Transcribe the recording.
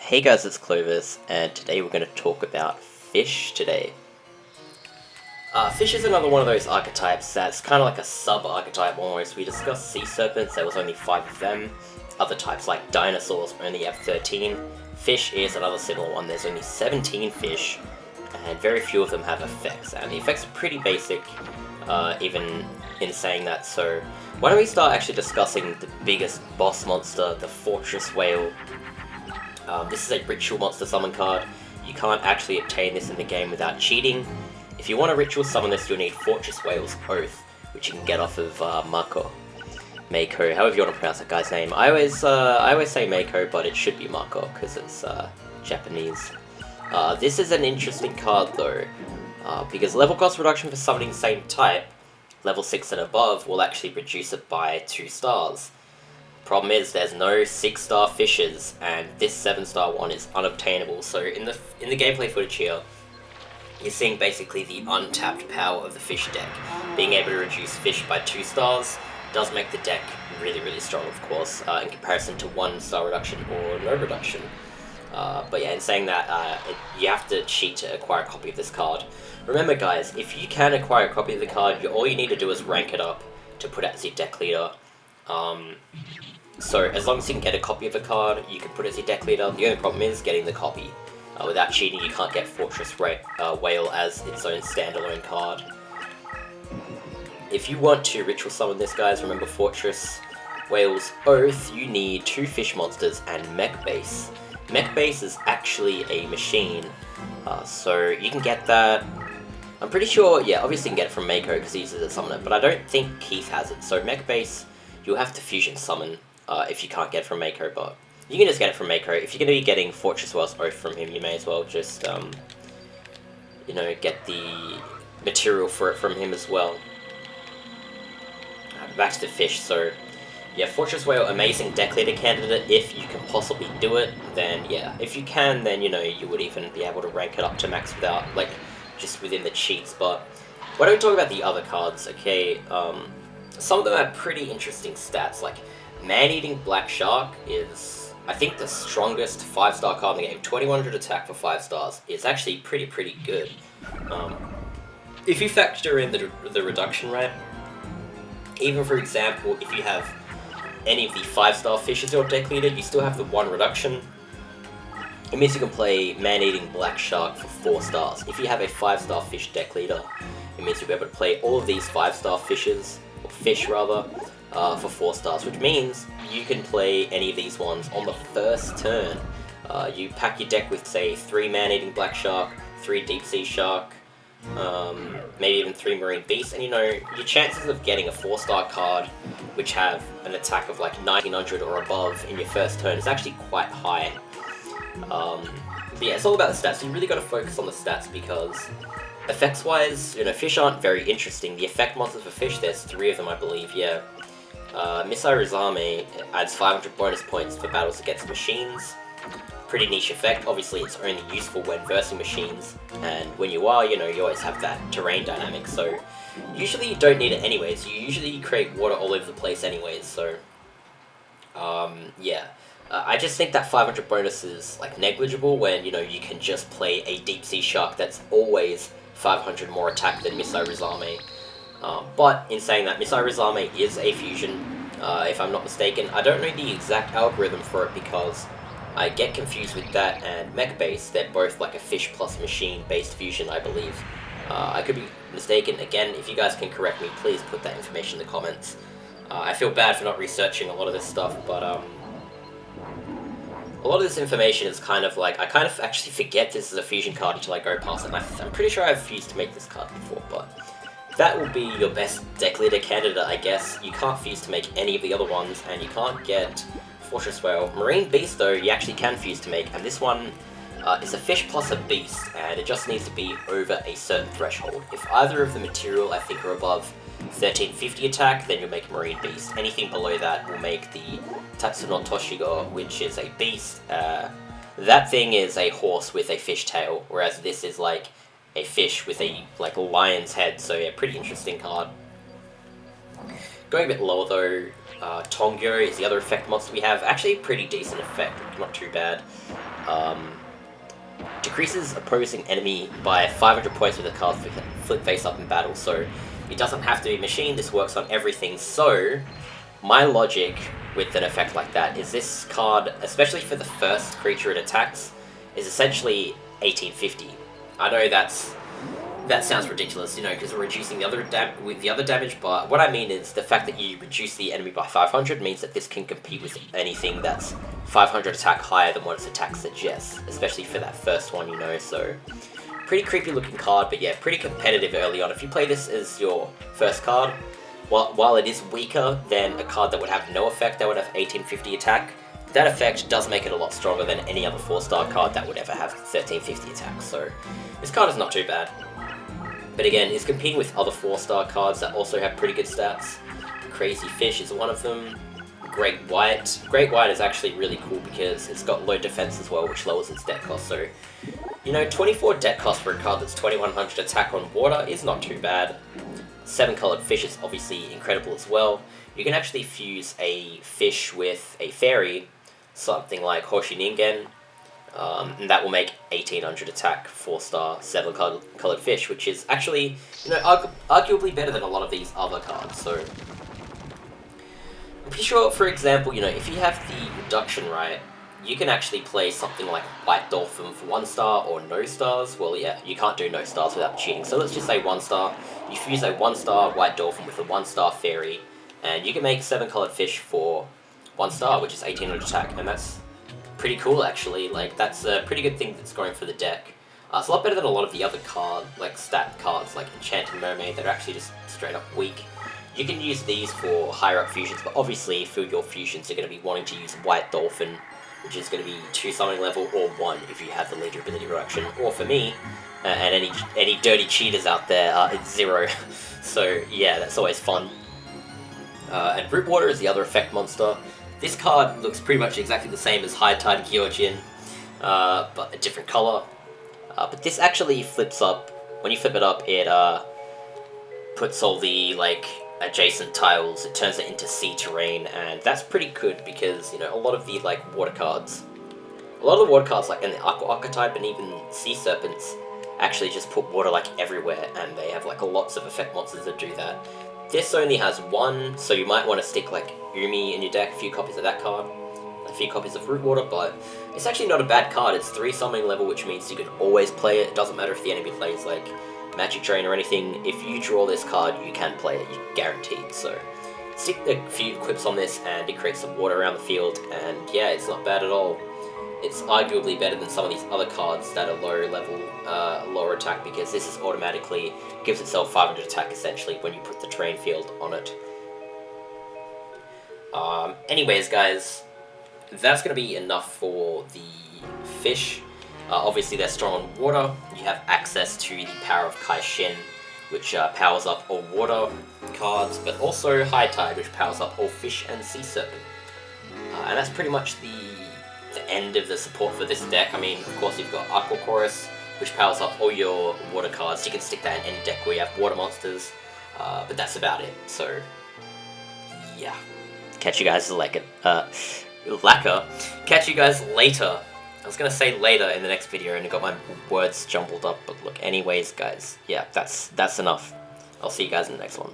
Hey guys, it's Clovis, and today we're going to talk about fish today. Fish is another one of those archetypes that's kind of like a sub-archetype almost. We discussed sea serpents, there was only 5 of them. Other types like dinosaurs only have 13. Fish is another similar one, there's only 17 fish, and very few of them have effects. And the effects are pretty basic, even in saying that, so why don't we start actually discussing the biggest boss monster, the Fortress Whale. This is a ritual monster summon card. You can't actually obtain this in the game without cheating. If you want to ritual summon this, you'll need Fortress Whale's Oath, which you can get off of Mako. Mako, however you want to pronounce that guy's name. I always say Mako, but it should be Mako, because it's Japanese. This is an interesting card though, because level cost reduction for summoning the same type, level 6 and above, will actually reduce it by 2 stars. Problem is, there's no 6-star fishes, and this 7-star one is unobtainable. So in the gameplay footage here, you're seeing basically the untapped power of the fish deck. Being able to reduce fish by 2 stars does make the deck really, really strong, of course, in comparison to 1-star reduction or no reduction. But yeah, in saying that, you have to cheat to acquire a copy of this card. Remember guys, if you can acquire a copy of the card, all you need to do is rank it up to put it as your deck leader. So as long as you can get a copy of a card, you can put it as your deck leader. The only problem is getting the copy. Without cheating, you can't get Fortress Whale as its own standalone card. If you want to ritual summon this, guys, remember Fortress Whale's Oath, you need 2 fish monsters and Mech Base. Mech Base is actually a machine, so you can get that. I'm pretty sure, yeah, obviously you can get it from Mako because he uses it to summon it, but I don't think Keith has it. So Mech Base, you'll have to fusion summon if you can't get it from Mako, but you can just get it from Mako. If you're going to be getting Fortress Whale's Oath from him, you may as well just, you know, get the material for it from him as well. Back to the fish, so yeah, Fortress Whale, amazing deck leader candidate if you can possibly do it. Then yeah, if you can, then you know, you would even be able to rank it up to max without, like, just within the cheats. But why don't we talk about the other cards, okay? Some of them have pretty interesting stats, like Man-Eating Black Shark is, I think, the strongest 5-star card in the game. 2100 attack for 5 stars. It's actually pretty good. If you factor in the reduction rate, even for example, if you have any of the 5-star fish as your deck leader, you still have the 1 reduction. It means you can play Man-Eating Black Shark for 4 stars. If you have a 5-star fish deck leader, it means you'll be able to play all of these 5-star fishes, or fish rather, for 4 stars, which means you can play any of these ones on the first turn. You pack your deck with, say, 3 Man-Eating Black Shark, 3 Deepsea Shark, maybe even 3 Marine Beasts, and you know, your chances of getting a 4-star card which have an attack of like 1900 or above in your first turn is actually quite high. But yeah, it's all about the stats. You really got to focus on the stats because effects-wise, you know, fish aren't very interesting. The effect monsters for fish, there's 3 of them, I believe, yeah. Misairuzame adds 500 bonus points for battles against machines. Pretty niche effect. Obviously, it's only useful when versing machines, and when you are, you know, you always have that terrain dynamic, so usually you don't need it anyways. You usually create water all over the place anyways, so yeah. I just think that 500 bonus is like negligible when, you know, you can just play a Deepsea Shark that's always 500 more attack than Misairuzame. But in saying that, Misairuzame is a fusion, if I'm not mistaken. I don't know the exact algorithm for it because I get confused with that and Mech Base. They're both like a fish plus machine based fusion, I believe. I could be mistaken. Again, if you guys can correct me, please put that information in the comments. I feel bad for not researching a lot of this stuff, but a lot of this information is kind of like, I kind of actually forget this is a fusion card until I go past it, and I'm pretty sure I've fused to make this card before, but that will be your best deck leader candidate, I guess. You can't fuse to make any of the other ones, and you can't get Fortress Whale. Marine Beast, though, you actually can fuse to make, and this one is a fish plus a beast, and it just needs to be over a certain threshold. If either of the material, I think, are above 1350 attack, then you'll make Marine Beast. Anything below that will make the Tatsuno Toshigo, which is a beast. That thing is a horse with a fish tail, whereas this is like a fish with a lion's head, so yeah, pretty interesting card. Going a bit lower though, Tongyo is the other effect monster we have. Actually, a pretty decent effect, not too bad. Decreases opposing enemy by 500 points with a card flip face up in battle, so it doesn't have to be machine, this works on everything. So, my logic with an effect like that is this card, especially for the first creature it attacks, is essentially 1850. I know that sounds ridiculous, you know, because we're reducing the other damage, but what I mean is the fact that you reduce the enemy by 500 means that this can compete with anything that's 500 attack higher than what its attack suggests, especially for that first one, you know, so pretty creepy looking card, but yeah, pretty competitive early on. If you play this as your first card, while it is weaker than a card that would have no effect, that would have 1850 attack, that effect does make it a lot stronger than any other 4-star card that would ever have 1350 attack, so this card is not too bad. But again, it's competing with other 4-star cards that also have pretty good stats. Crazy Fish is one of them. Great White. Great White is actually really cool because it's got low defense as well, which lowers its deck cost. So, you know, 24 deck cost for a card that's 2100 attack on water is not too bad. 7-colored Fish is obviously incredible as well. You can actually fuse a fish with a fairy, something like Hoshi Ningen, and that will make 1800 attack, 4-star, 7-colored fish, which is actually, you know, arguably better than a lot of these other cards. So, I'm pretty sure, for example, you know, if you have the reduction right, you can actually play something like White Dolphin for 1-star or no stars. Well, yeah, you can't do no stars without cheating. So let's just say 1-star. You fuse a 1-star White Dolphin with a 1-star fairy, and you can make 7-colored fish for 1-star, which is 1800 attack, and that's pretty cool actually. Like, that's a pretty good thing that's going for the deck. It's a lot better than a lot of the other stat cards like Enchanting Mermaid that are actually just straight up weak. You can use these for higher up fusions, but obviously for your fusions you're going to be wanting to use White Dolphin, which is going to be 2 summoning level, or 1 if you have the leader ability reduction, or for me, and any dirty cheaters out there, it's 0. So yeah, that's always fun. And Root Water is the other effect monster. This card looks pretty much exactly the same as High Tide Gyojin, but a different color. But this actually flips up. When you flip it up, it puts all the like adjacent tiles. It turns it into sea terrain, and that's pretty good because, you know, a lot of the like water cards, like in the Aqua archetype and even Sea Serpents, actually just put water like everywhere, and they have like lots of effect monsters that do that. This only has 1, so you might want to stick like Umi in your deck, a few copies of that card, a few copies of Root Water, but it's actually not a bad card. It's 3 summoning level, which means you can always play it. It doesn't matter if the enemy plays like Magic Drain or anything. If you draw this card, you can play it, you're guaranteed. So stick a few equips on this and it creates some water around the field, and yeah, it's not bad at all. It's arguably better than some of these other cards that are low level, lower attack, because this is automatically gives itself 500 attack essentially when you put the terrain field on it. Anyways, guys, that's going to be enough for the fish. Obviously, they're strong on water. You have access to the power of Kai Shin, which powers up all water cards, but also High Tide, which powers up all fish and Sea Serpent. And that's pretty much the end of the support for this deck. I mean, of course, you've got Aqua Chorus, which powers up all your water cards. You can stick that in any deck where you have water monsters, but that's about it. So, yeah. Catch you guys Catch you guys later. I was gonna say later in the next video and I got my words jumbled up, but look, anyways, guys, yeah, that's enough. I'll see you guys in the next one.